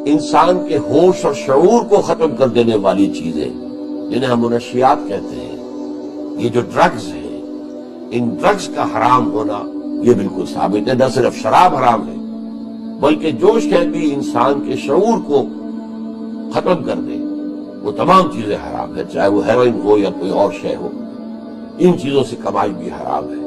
انسان کے ہوش اور شعور کو ختم کر دینے والی چیزیں جنہیں ہم منشیات کہتے ہیں، یہ جو ڈرگز ہیں، ان ڈرگز کا حرام ہونا یہ بالکل ثابت ہے۔ نہ صرف شراب حرام ہے بلکہ جو شے بھی انسان کے شعور کو ختم کر دے وہ تمام چیزیں حرام ہے، چاہے وہ ہیروئن ہو یا کوئی اور شے ہو، ان چیزوں سے کمائی بھی حرام ہے۔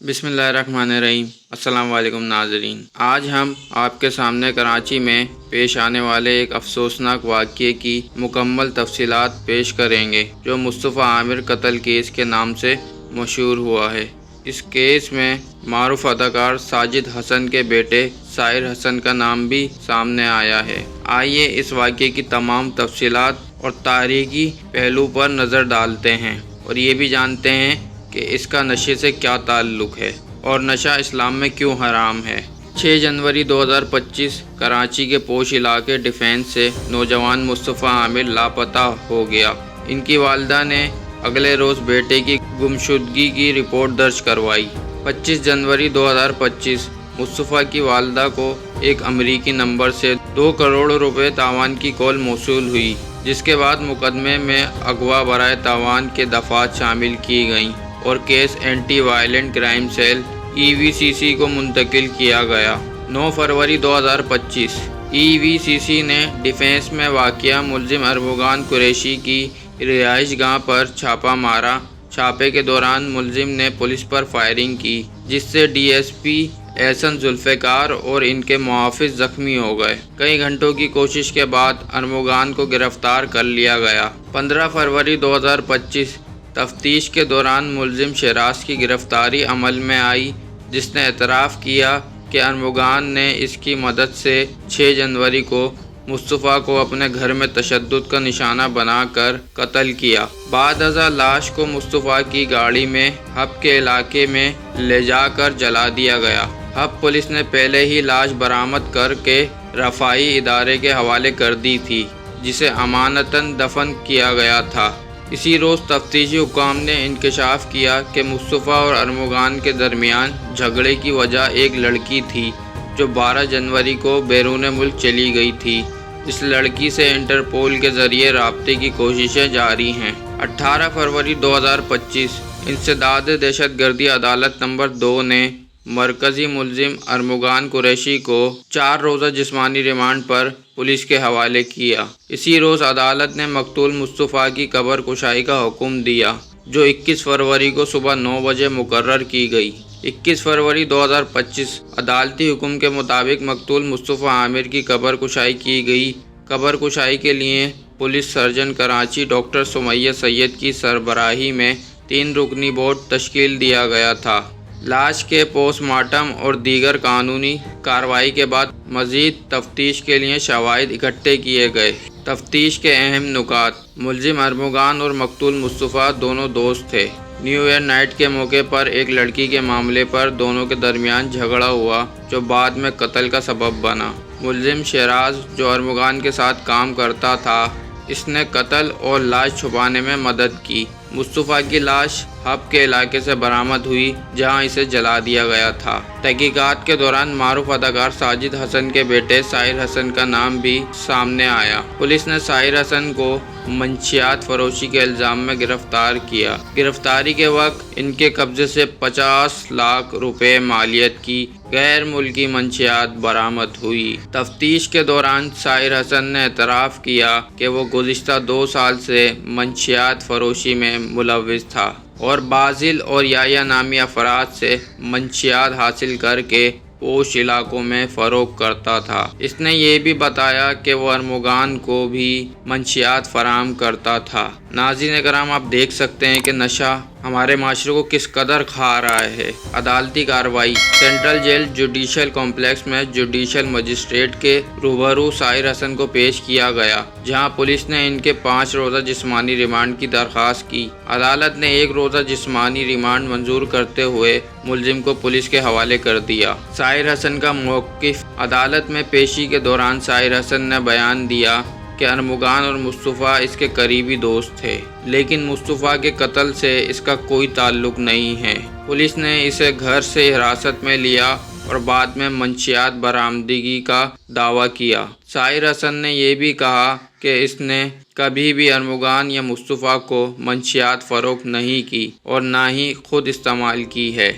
بسم اللہ الرحمن الرحیم۔ السلام علیکم ناظرین، آج ہم آپ کے سامنے کراچی میں پیش آنے والے ایک افسوسناک واقعے کی مکمل تفصیلات پیش کریں گے جو مصطفیٰ عامر قتل کیس کے نام سے مشہور ہوا ہے۔ اس کیس میں معروف اداکار ساجد حسن کے بیٹے ساحر حسن کا نام بھی سامنے آیا ہے۔ آئیے اس واقعے کی تمام تفصیلات اور تاریخی پہلو پر نظر ڈالتے ہیں اور یہ بھی جانتے ہیں کہ اس کا نشے سے کیا تعلق ہے اور نشہ اسلام میں کیوں حرام ہے۔ 6 جنوری 2025 کراچی کے پوش علاقے ڈیفینس سے نوجوان مصطفیٰ عامر لاپتہ ہو گیا۔ ان کی والدہ نے اگلے روز بیٹے کی گمشدگی کی رپورٹ درج کروائی۔ 25 جنوری 2025 مصطفیٰ کی والدہ کو ایک امریکی نمبر سے 2 کروڑ روپے تاوان کی کال موصول ہوئی، جس کے بعد مقدمے میں اغوا برائے تاوان کے دفعات شامل کی گئیں اور case anti violent crime cell EVCC کو منتقل کیا گیا۔ 9 فروری 2025 EVCC نے ڈیفینس میں واقع ملزم ارمغان قریشی کی رہائش گاہ پر چھاپہ مارا۔ چھاپے کے دوران ملزم نے پولیس پر فائرنگ کی، جس سے DSP احسن ذوالفقار اور ان کے محافظ زخمی ہو گئے۔ کئی گھنٹوں کی کوشش کے بعد ارمغان کو گرفتار کر لیا گیا۔ 15 فروری 2025 تفتیش کے دوران ملزم شیراز کی گرفتاری عمل میں آئی، جس نے اعتراف کیا کہ ارمغان نے اس کی مدد سے 6 جنوری کو مصطفیٰ کو اپنے گھر میں تشدد کا نشانہ بنا کر قتل کیا۔ بعد ازاں لاش کو مصطفیٰ کی گاڑی میں حب کے علاقے میں لے جا کر جلا دیا گیا۔ حب پولیس نے پہلے ہی لاش برآمد کر کے رفائی ادارے کے حوالے کر دی تھی، جسے امانتاً دفن کیا گیا تھا۔ اسی روز تفتیشی حکام نے انکشاف کیا کہ مصطفیٰ اور ارمغان کے درمیان جھگڑے کی وجہ ایک لڑکی تھی جو 12 جنوری کو بیرون ملک چلی گئی تھی۔ اس لڑکی سے انٹرپول کے ذریعے رابطے کی کوششیں جاری ہیں۔ 18 فروری 2025 انسداد دہشت گردی عدالت نمبر 2 نے مرکزی ملزم ارمغان قریشی کو 4 روزہ جسمانی ریمانڈ پر پولیس کے حوالے کیا۔ اسی روز عدالت نے مقتول مصطفیٰ کی قبر کشائی کا حکم دیا، جو 21 فروری کو صبح 9 بجے مقرر کی گئی۔ 21 فروری 2025 عدالتی حکم کے مطابق مقتول مصطفیٰ عامر کی قبر کشائی کی گئی۔ قبر کشائی کے لیے police surgeon Karachi doctor Sumaiya Syed کی سربراہی میں 3 رکنی بورڈ تشکیل دیا گیا تھا۔ لاش کے پوسٹ مارٹم اور دیگر قانونی کارروائی کے بعد مزید تفتیش کے لیے شواہد اکٹھے کیے گئے۔ تفتیش کے اہم نکات: ملزم ارمغان اور مقتول مصطفیٰ دونوں دوست تھے۔ نیو ایئر نائٹ کے موقع پر ایک لڑکی کے معاملے پر دونوں کے درمیان جھگڑا ہوا، جو بعد میں قتل کا سبب بنا۔ ملزم شیراز، جو ارمغان کے ساتھ کام کرتا تھا، اس نے قتل اور لاش چھپانے میں مدد کی۔ مصطفیٰ کی لاش حب کے علاقے سے برآمد ہوئی، جہاں اسے جلا دیا گیا تھا۔ تحقیقات کے دوران معروف اداکار ساجد حسن کے بیٹے ساحر حسن کا نام بھی سامنے آیا۔ پولیس نے ساحر حسن کو منشیات فروشی کے الزام میں گرفتار کیا۔ گرفتاری کے وقت ان کے قبضے سے 50 لاکھ روپے مالیت کی غیر ملکی منشیات برآمد ہوئی۔ تفتیش کے دوران ساحر حسن نے اعتراف کیا کہ وہ گزشتہ 2 سال سے منشیات فروشی میں ملوث تھا اور بازل اور یایا نامی افراد سے منشیات حاصل کر کے پوش علاقوں میں فروخت کرتا تھا۔ اس نے یہ بھی بتایا کہ وہ ارمغان کو بھی منشیات فراہم کرتا تھا۔ ناظرین کرام، آپ دیکھ سکتے ہیں کہ نشہ ہمارے معاشرے کو کس قدر کھا رہا ہے۔ عدالتی کارروائی: سینٹرل جیل جوڈیشل کمپلیکس میں جوڈیشل مجسٹریٹ کے روبرو ساحر حسن کو پیش کیا گیا، جہاں پولیس نے ان کے 5 روزہ جسمانی ریمانڈ کی درخواست کی۔ عدالت نے 1 روزہ جسمانی ریمانڈ منظور کرتے ہوئے ملزم کو پولیس کے حوالے کر دیا۔ ساحر حسن کا موقف: عدالت میں پیشی کے دوران ساحر حسن نے بیان دیا کہ ارمغان اور مصطفیٰ اس کے قریبی دوست تھے، لیکن مصطفیٰ کے قتل سے اس کا کوئی تعلق نہیں ہے۔ پولیس نے اسے گھر سے حراست میں لیا اور بعد میں منشیات برآمدگی کا دعویٰ کیا۔ سائر حسن نے یہ بھی کہا کہ اس نے کبھی بھی ارمغان یا مصطفیٰ کو منشیات فروخت نہیں کی اور نہ ہی خود استعمال کی ہے۔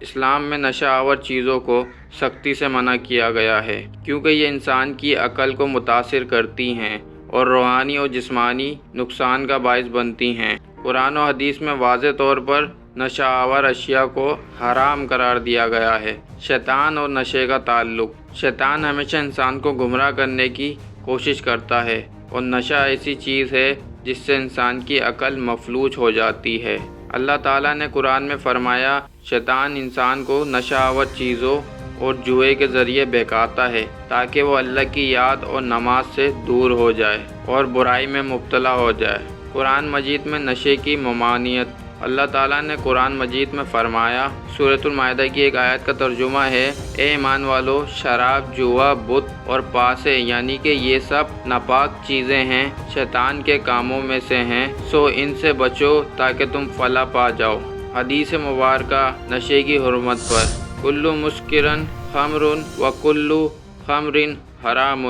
اسلام میں نشہ آور چیزوں کو سختی سے منع کیا گیا ہے کیونکہ یہ انسان کی عقل کو متاثر کرتی ہیں اور روحانی اور جسمانی نقصان کا باعث بنتی ہیں۔ قرآن و حدیث میں واضح طور پر نشہ آور اشیاء کو حرام قرار دیا گیا ہے۔ شیطان اور نشے کا تعلق۔ شیطان ہمیشہ انسان کو گمراہ کرنے کی کوشش کرتا ہے اور نشہ ایسی چیز ہے جس سے انسان کی عقل مفلوج ہو جاتی ہے۔ اللہ تعالیٰ نے قرآن میں فرمایا، شیطان انسان کو نشہ آور چیزوں اور جوئے کے ذریعے بہکاتا ہے تاکہ وہ اللہ کی یاد اور نماز سے دور ہو جائے اور برائی میں مبتلا ہو جائے۔ قرآن مجید میں نشے کی ممانعت۔ اللہ تعالیٰ نے قرآن مجید میں فرمایا، سورۃ المائدہ کی ایک آیت کا ترجمہ ہے، اے ایمان والو، شراب، جوا، بت اور پاسے یعنی کہ یہ سب ناپاک چیزیں ہیں، شیطان کے کاموں میں سے ہیں، سو ان سے بچو تاکہ تم فلاح پا جاؤ۔ حدیث مبارکہ نشے کی حرمت پر، کلو مسکرن خمر و کلو خمر حرام،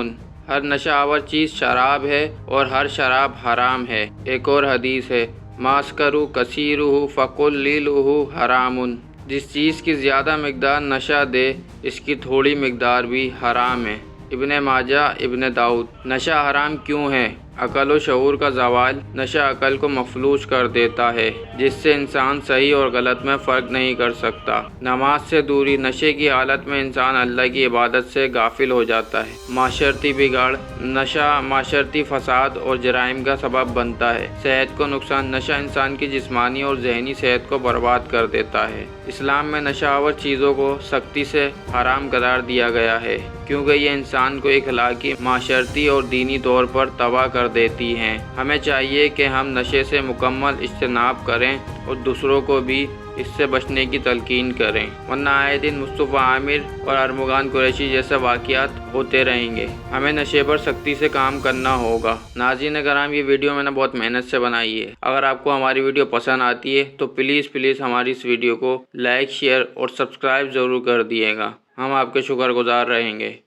ہر نشہ آور چیز شراب ہے اور ہر شراب حرام ہے۔ ایک اور حدیث ہے، ماسکرو کثیرہ فقلیلہ حرام، جس چیز کی زیادہ مقدار نشہ دے اس کی تھوڑی مقدار بھی حرام ہے۔ ابن ماجہ، ابن داؤد۔ نشہ حرام کیوں ہے؟ عقل و شعور کا زوال۔ نشہ عقل کو مفلوج کر دیتا ہے جس سے انسان صحیح اور غلط میں فرق نہیں کر سکتا۔ نماز سے دوری۔ نشے کی حالت میں انسان اللہ کی عبادت سے غافل ہو جاتا ہے۔ معاشرتی بگاڑ۔ نشہ معاشرتی فساد اور جرائم کا سبب بنتا ہے۔ صحت کو نقصان۔ نشہ انسان کی جسمانی اور ذہنی صحت کو برباد کر دیتا ہے۔ اسلام میں نشہ آور چیزوں کو سختی سے حرام قرار دیا گیا ہے کیونکہ یہ انسان کو اخلاقی، معاشرتی اور دینی طور پر تباہ کر دیتی ہیں۔ ہمیں چاہیے کہ ہم نشے سے مکمل اجتناب کریں اور دوسروں کو بھی اس سے بچنے کی تلقین کریں، ورنہ آئے دن مصطفیٰ عامر اور ارمغان قریشی جیسے واقعات ہوتے رہیں گے۔ ہمیں نشے پر سختی سے کام کرنا ہوگا۔ ناظرین کرام، یہ ویڈیو میں نے بہت محنت سے بنائی ہے۔ اگر آپ کو ہماری ویڈیو پسند آتی ہے تو پلیز ہماری اس ویڈیو کو لائک، شیئر اور سبسکرائب ضرور کر دیے گا۔ ہم آپ کے شکر گزار رہیں گے۔